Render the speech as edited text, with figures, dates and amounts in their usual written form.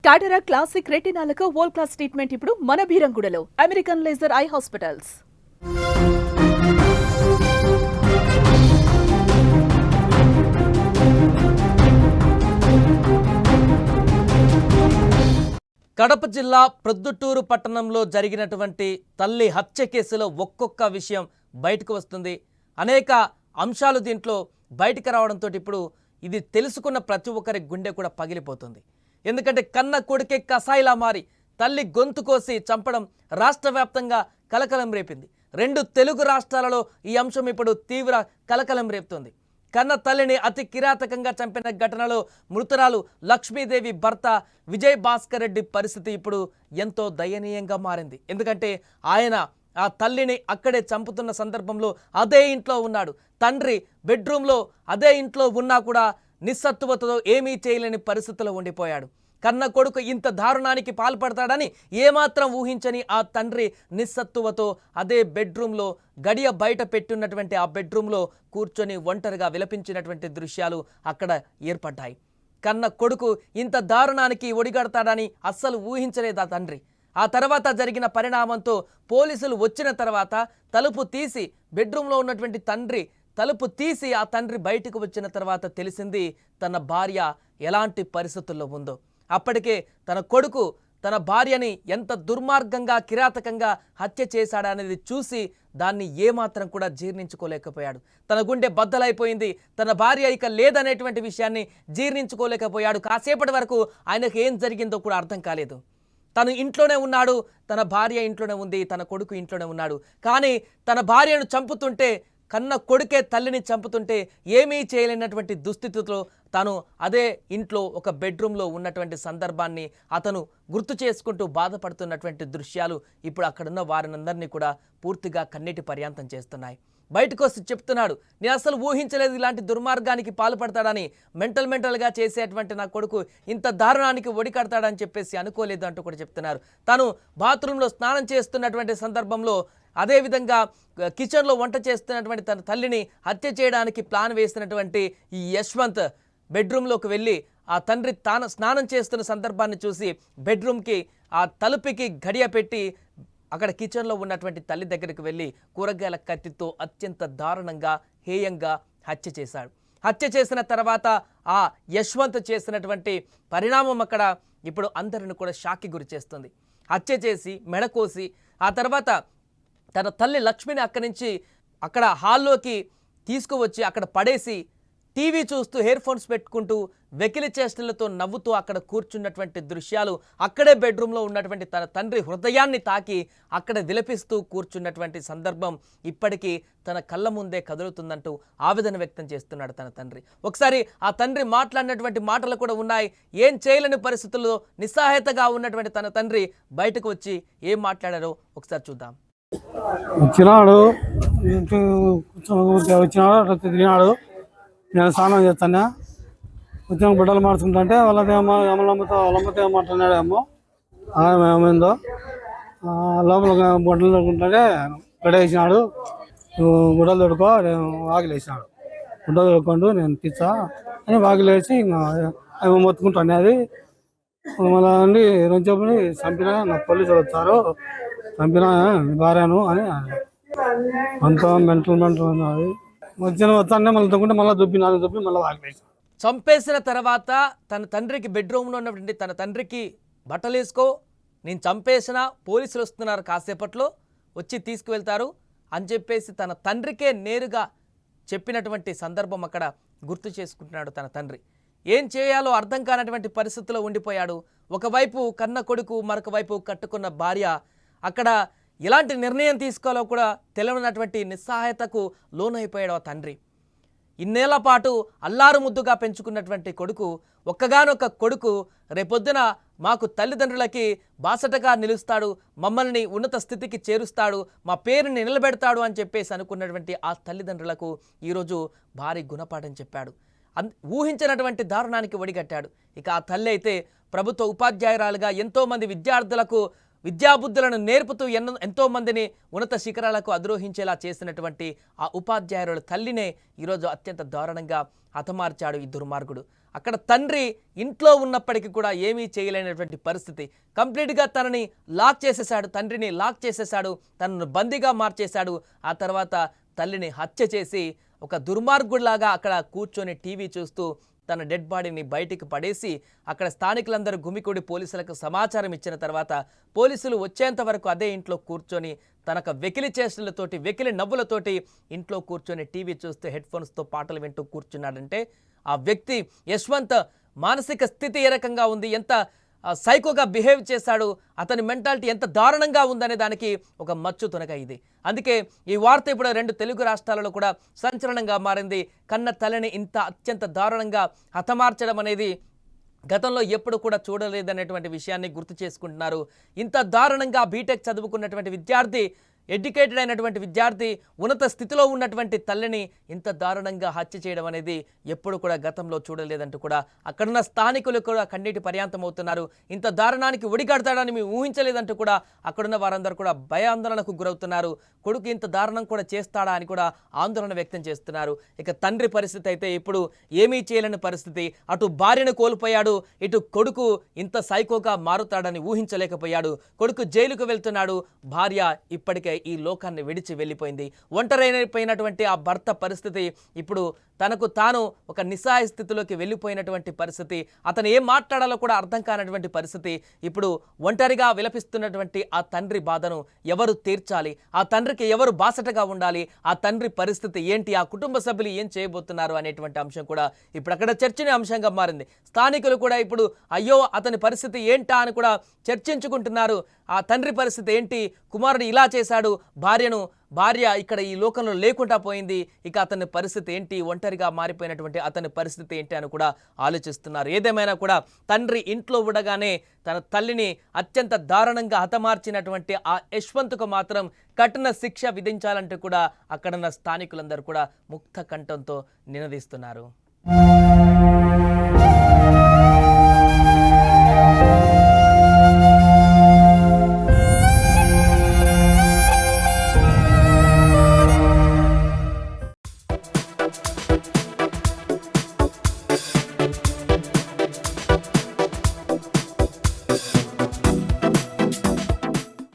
కాటరా క్లాసిక్ రెటినాలకు world class treatment ఇప్పుడు మన భీరంగూడలో American laser eye hospitals. Kadapa జిల్లా ప్రొద్దుటూరు పట్టణంలో జరిగినటువంటి తల్లి హత్య కేసులో ఒక్కొక్క విషయం బయటకు వస్తుంది. అనేక అంశాలు దీంట్లో బయటకు రావడంతో ఇప్పుడు ఇది తెలుసుకున్న ప్రతి ఒక్కరి గుండె కూడా పగిలిపోతుంది. ఎందుకంటే కన్న కొడుకే కసాయిలా మారి తల్లి గొంతు కోసి చంపడం రాష్ట్ర వ్యాప్తంగా కలకలం రేపింది. 2 తెలుగు రాష్ట్రాలలో ఈ అంశం ఇప్పుడు తీవ్ర కలకలం రేపుతుంది. కన్న తల్లిని అతి కిరాతకంగా చంపిన ఘటనలో మృతురాలు లక్ష్మీదేవి భర్త విజయ్ భాస్కర్ రెడ్డి పరిస్థితి ఇప్పుడు ఎంతో దయనీయంగా మారింది. ఎందుకంటే ఆయన ఆ తల్లిని అక్కడే చంపుతున్న సందర్భంలో అదే ఇంట్లో ఉన్నాడు. తండ్రి బెడ్రూమ్లో అదే ఇంట్లో ఉన్నా కూడా నిస్సత్తువతో ఏమీ చేయలేని పరిస్థితిలో ఉండిపోయాడు. కన్న కొడుకు ఇంత దారుణానికి పాల్పడతాడని ఏమాత్రం ఊహించని ఆ తండ్రి నిస్సత్తువతో అదే బెడ్రూమ్లో గడియ బయట పెట్టున్నటువంటి ఆ బెడ్రూమ్లో కూర్చొని ఒంటరిగా విలపించినటువంటి దృశ్యాలు అక్కడ ఏర్పడ్డాయి. కన్న కొడుకు ఇంత దారుణానికి ఒడిగడతాడని అస్సలు ఊహించలేదు ఆ తండ్రి. ఆ తర్వాత జరిగిన పరిణామంతో పోలీసులు వచ్చిన తర్వాత తలుపు తీసి బెడ్రూమ్లో ఉన్నటువంటి తండ్రి తలుపు తీసి ఆ తండ్రి బయటకు వచ్చిన తర్వాత తెలిసింది తన భార్య ఎలాంటి పరిస్థితుల్లో ఉందో. అప్పటికే తన కొడుకు తన భార్యని ఎంత దుర్మార్గంగా కిరాతకంగా హత్య చేశాడనేది చూసి దాన్ని ఏమాత్రం కూడా జీర్ణించుకోలేకపోయాడు. తన గుండె బద్దలైపోయింది. తన భార్య ఇక లేదనేటువంటి విషయాన్ని జీర్ణించుకోలేకపోయాడు. కాసేపటి వరకు ఆయనకు ఏం జరిగిందో కూడా అర్థం కాలేదు. తను ఇంట్లోనే ఉన్నాడు, తన భార్య ఇంట్లోనే ఉంది, తన కొడుకు ఇంట్లోనే ఉన్నాడు. కానీ తన భార్యను చంపుతుంటే, కన్న కొడుకే తల్లిని చంపుతుంటే ఏమీ చేయలేనటువంటి దుస్థితిలో తాను అదే ఇంట్లో ఒక బెడ్రూమ్లో ఉన్నటువంటి సందర్భాన్ని అతను గుర్తు చేసుకుంటూ బాధపడుతున్నటువంటి దృశ్యాలు ఇప్పుడు అక్కడున్న వారినందరినీ కూడా పూర్తిగా కన్నీటి పర్యాంతం చేస్తున్నాయి. బయటకు వచ్చి చెప్తున్నాడు, నేను అసలు ఊహించలేదు ఇలాంటి దుర్మార్గానికి పాల్పడతాడని, మెంటల్గా చేసేటువంటి నా కొడుకు ఇంత దారుణానికి ఒడికడతాడని చెప్పేసి అనుకోలేదు అంటూ కూడా చెప్తున్నారు. తను బాత్రూంలో స్నానం చేస్తున్నటువంటి సందర్భంలో అదేవిధంగా కిచెన్లో వంట చేస్తున్నటువంటి తన తల్లిని హత్య చేయడానికి ప్లాన్ వేసినటువంటి ఈ యశ్వంత్ బెడ్రూమ్లోకి వెళ్ళి ఆ తండ్రి తాను స్నానం చేస్తున్న సందర్భాన్ని చూసి బెడ్రూమ్కి ఆ తలుపుకి గడియ పెట్టి అక్కడ కిచెన్లో ఉన్నటువంటి తల్లి దగ్గరికి వెళ్ళి కూరగాయల కత్తితో అత్యంత దారుణంగా హేయంగా హత్య చేశాడు. హత్య చేసిన తర్వాత ఆ యశ్వంత్ చేసినటువంటి పరిణామం అక్కడ ఇప్పుడు అందరిని కూడా షాక్కి గురి చేస్తుంది. హత్య చేసి మెడకోసి ఆ తర్వాత తన తల్లి లక్ష్మిని అక్కడి నుంచి అక్కడ హాల్లోకి తీసుకువచ్చి అక్కడ పడేసి టీవీ చూస్తూ ఇయర్ ఫోన్స్ పెట్టుకుంటూ వెకిలి చేష్టలతో నవ్వుతూ అక్కడ కూర్చున్నటువంటి దృశ్యాలు, అక్కడే బెడ్రూమ్లో ఉన్నటువంటి తన తండ్రి హృదయాన్ని తాకి అక్కడ విలపిస్తూ కూర్చున్నటువంటి సందర్భం ఇప్పటికీ తన కళ్ళ ముందే కదులుతుందంటూ ఆవేదన వ్యక్తం చేస్తున్నాడు తన తండ్రి. ఒకసారి ఆ తండ్రి మాట్లాడినటువంటి మాటలు కూడా ఉన్నాయి. ఏం చేయలేని పరిస్థితుల్లో నిస్సహాయతగా ఉన్నటువంటి తన తండ్రి బయటకు వచ్చి ఏం మాట్లాడారో ఒకసారి చూద్దాం. వచ్చినాడు తిరిగినాడు. నేను స్నానం చేస్తాను. వచ్చిన బిడ్డలు మాడుతుంటే వాళ్ళదేమో వాళ్ళమ్మతో ఏమంటున్నాడేమో ఏమైందో లోపల బుడ్డలు తొడుకుంటే గడేసినాడు. బుడ్డలు తొడుకో వాకిలేసినాడు. బుడ్డలు తొడుకోండు నేను తీసా అని వాకిలేసి ఇంకా అవి మొత్తుకుంటాను. అది మళ్ళీ అండి రోజు చంపినా నా పోలీసులు వచ్చారు, చంపినా భార్యను అని అంతా మెంటల్ ఉన్నది. వచ్చిన వస్తానే మళ్ళీ తొక్కుంటే మళ్ళీ దుబ్బి మళ్ళీ వాకిలేసి చంపేసిన తర్వాత తన తండ్రికి బెడ్రూమ్లో ఉన్నటువంటి తన తండ్రికి బట్టలు వేసుకో, నేను చంపేసిన పోలీసులు వస్తున్నారు, కాసేపట్లో వచ్చి తీసుకువెళ్తారు అని చెప్పేసి తన తండ్రికే నేరుగా చెప్పినటువంటి సందర్భం అక్కడ గుర్తు చేసుకుంటున్నాడు తన తండ్రి. ఏం చేయాలో అర్థం కానటువంటి పరిస్థితిలో ఉండిపోయాడు. ఒకవైపు కన్న కొడుకు, మరొక వైపు కట్టుకున్న భార్య. అక్కడ ఎలాంటి నిర్ణయం తీసుకోవాలో కూడా తెలియనటువంటి నిస్సహాయతకు లోనైపోయాడు ఆ తండ్రి. ఇన్నేళ్ల పాటు అల్లారు ముద్దుగా పెంచుకున్నటువంటి కొడుకు, ఒక్కగానొక్క కొడుకు రేపొద్దున మాకు తల్లిదండ్రులకి బాసటగా నిలుస్తాడు, మమ్మల్ని ఉన్నత స్థితికి చేరుస్తాడు, మా పేరుని నిలబెడతాడు అని చెప్పేసి అనుకున్నటువంటి ఆ తల్లిదండ్రులకు ఈరోజు భారీ గుణపాఠం చెప్పాడు. ఊహించినటువంటి దారుణానికి ఒడిగట్టాడు. ఇక ఆ తల్లి అయితే ప్రభుత్వ ఉపాధ్యాయురాలుగా ఎంతోమంది విద్యార్థులకు విద్యాబుద్ధులను నేర్పుతూ ఎంతోమందిని ఉన్నత శిఖరాలకు అధిరోహించేలా చేసినటువంటి ఆ ఉపాధ్యాయుల తల్లినే ఈరోజు అత్యంత దారుణంగా హతమార్చాడు ఈ దుర్మార్గుడు. అక్కడ తండ్రి ఇంట్లో ఉన్నప్పటికీ కూడా ఏమీ చేయలేనటువంటి పరిస్థితి. కంప్లీట్గా తనని లాక్ చేసేశాడు, తండ్రిని లాక్ చేసేశాడు, తనను బందీగా మార్చేశాడు. ఆ తర్వాత తల్లిని హత్య చేసి ఒక దుర్మార్గుడిలాగా అక్కడ కూర్చొని టీవీ చూస్తూ తన డెడ్ బాడీని బయటికి పడేసి అక్కడ స్థానికులందరూ గుమికూడి పోలీసులకు సమాచారం ఇచ్చిన తర్వాత పోలీసులు వచ్చేంత వరకు అదే ఇంట్లో కూర్చొని తనకు వెకిలి చేష్టలతోటి వెకిలి నవ్వులతోటి ఇంట్లో కూర్చొని టీవీ చూస్తూ హెడ్ ఫోన్స్తో పాటలు వింటూ కూర్చున్నాడంటే ఆ వ్యక్తి యశ్వంత్ మానసిక స్థితి ఏ రకంగా ఉంది, ఎంత సైకోగా బిహేవ్ చేశాడు, అతని మెంటాలిటీ ఎంత దారుణంగా ఉందనే దానికి ఒక మచ్చు తునక ఇది. అందుకే ఈ వార్త ఇప్పుడు 2 తెలుగు రాష్ట్రాలలో కూడా సంచలనంగా మారింది. కన్న తల్లిని ఇంత అత్యంత దారుణంగా హతమార్చడం అనేది గతంలో ఎప్పుడు కూడా చూడలేదనేటువంటి విషయాన్ని గుర్తు చేసుకుంటున్నారు. ఇంత దారుణంగా బీటెక్ చదువుకున్నటువంటి విద్యార్థి, ఎడ్యుకేటెడ్ అయినటువంటి విద్యార్థి, ఉన్నత స్థితిలో ఉన్నటువంటి తల్లిని ఇంత దారుణంగా హత్య చేయడం అనేది ఎప్పుడు కూడా గతంలో చూడలేదంటూ కూడా అక్కడున్న స్థానికులు కూడా కన్నీటి పర్యాంతం అవుతున్నారు. ఇంత దారుణానికి ఒడిగడతాడని మేము ఊహించలేదంటూ కూడా అక్కడున్న వారందరూ కూడా భయాందోళనకు గురవుతున్నారు. కొడుకు ఇంత దారుణం కూడా చేస్తాడా అని కూడా ఆందోళన వ్యక్తం చేస్తున్నారు. ఇక తండ్రి పరిస్థితి అయితే ఇప్పుడు ఏమీ చేయలేని పరిస్థితి. అటు భార్యను కోల్పోయాడు, ఇటు కొడుకు ఇంత సైకోగా మారుతాడని ఊహించలేకపోయాడు. కొడుకు జైలుకు వెళ్తున్నాడు, భార్య ఇప్పటికే ఈ లోకాన్ని విడిచి వెళ్ళిపోయింది. ఒంటరైపోయినటువంటి ఆ భర్త పరిస్థితి ఇప్పుడు తనకు తాను ఒక నిస్సహాయ స్థితిలోకి వెళ్ళిపోయినటువంటి పరిస్థితి. అతను ఏం మాట్లాడాలో కూడా అర్థం కానటువంటి పరిస్థితి. ఇప్పుడు ఒంటరిగా విలపిస్తున్నటువంటి ఆ తండ్రి బాధను ఎవరు తీర్చాలి, ఆ తండ్రికి ఎవరు బాసటగా ఉండాలి, ఆ తండ్రి పరిస్థితి ఏంటి, ఆ కుటుంబ సభ్యులు ఏం చేయబోతున్నారు అనేటువంటి అంశం కూడా ఇప్పుడు అక్కడ చర్చనీయాంశంగా మారింది. స్థానికులు కూడా ఇప్పుడు అయ్యో అతని పరిస్థితి ఏంటా అని కూడా చర్చించుకుంటున్నారు. ఆ తండ్రి పరిస్థితి ఏంటి, కుమారుడు ఇలా చేశాడు, భార్య ఇక్కడ ఈ లోకంలో లేకుండా పోయింది, ఇక అతని పరిస్థితి ఏంటి, ఒంటరిగా మారిపోయినటువంటి అతని పరిస్థితి ఏంటి అని కూడా ఆలోచిస్తున్నారు. ఏదేమైనా కూడా తండ్రి ఇంట్లో ఉండగానే తన తల్లిని అత్యంత దారుణంగా హతమార్చినటువంటి ఆ యశ్వంత్కు మాత్రం కఠిన శిక్ష విధించాలంటూ కూడా అక్కడున్న స్థానికులందరూ కూడా ముక్త కంఠంతో నినదిస్తున్నారు.